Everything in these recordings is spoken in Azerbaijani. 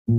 Sadəcə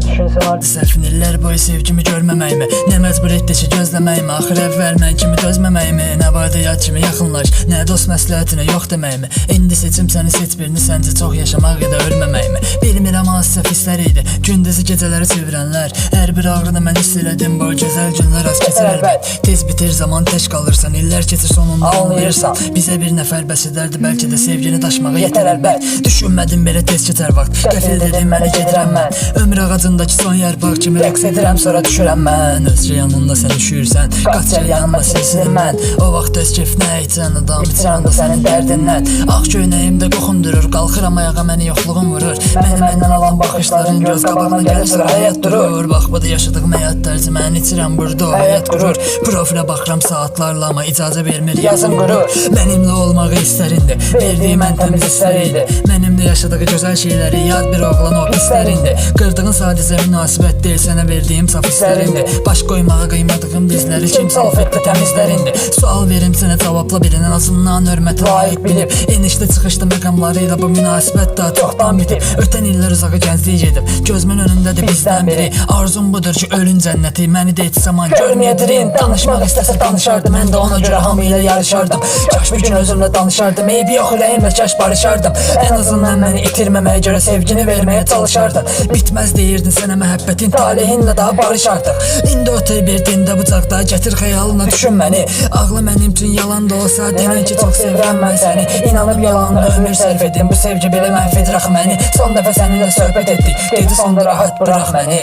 düşünsən artıq Sərfin illər boyu sevgimi görməməyimi, nə məcbur etdi ki gözləməyimi, axır əvvəl mən kimi dözməməyimi, nə vardı yad kimi yaxınlaş, nə dost məsləhətinə yox deməyimi. İndi seçim səni seç birini, səncə çox yaşamaq ya da ölməməyimi. Bilmirəm hansı səhv hisslər idi, gündüzü gecələri çevirənlər. Hər bir ağrını mən hiss elədim, bu gözəl günlər az keçər əlbət. Tez bitir, zaman tək qalırsan, illər keçir sonunda anlayırsan. Bizə bir nəfər bəs edərdi, bəlkə də sevgini daşımağa yetər əlbət. Düşünmədim belə tez keçər vaxt, qəfil dedim mənə gedirəm mən. Ömür ağacındakı son yarpaq kimi rəqs edirəm, sonra düşürəm mən. Özcə yanında sən üşüyürsən, qaç gəl yanıma silsin mən. O vaxt öz kefinə içən adam bitirəm da sənin dərdindən. Ağ köynəyimdə qoxundurur, qalxıram ayağa məni yoxluğun vurur. Məni məndən alan baxışların göz qabağına gəlib sonra həyat durur. Bax bu da yaşadığım həyat tərzi, mən içirəm burada o həyat qurur. Profilə baxıram saatlarla amma icazə vermir yazım qurur. Mənimlə olmağı istərindi, verdiyim ən təmiz hisslər idi. Mənimlə yaşadığı gözəl şeyləri yad bir oğlan o pislərindi. Qırdığın sadəcə münasibət deyil, sənə verdiyim saf hisslərindi. Baş qoymağa qıymadığım dizləri kim salf etdi təmizlərindi. Sual verim sənə cavabla birinin azından hörməti layiq bilib. Enişli çıxışlı məqamlarıyla bu münasibət daha çoxdan bitib. Ötən illər uzağa gənclik edib, gözümün önündədir bizdən biri. Arzum budur ki ölün cənnəti, məni də heç zaman görməyədirin. Danışmaq istəsə danışardım, mən də ona görə hamı ilə yarışardım. Kaş bir gün özümlə danışardım, eybi yox ürəyimlə kaş barışardım. Ən azından məni itirməməyə görə sevgini verməyə çalışardım. Bitməz deyirdin sənə məhəbbətin, talehinlə daha barışardıq. İndi otel bir dində bucaqda, gətir xəyalına düşün məni. Ağlı mənim üçün yalan da olsa, denən ki çox sevirəm mən səni. İnanıb yalanla ömür sərf edin, bu sevgi belə məhv edir axı məni. Son dəfə səninlə söhbət etdik, dedi sonda rahat bırax məni.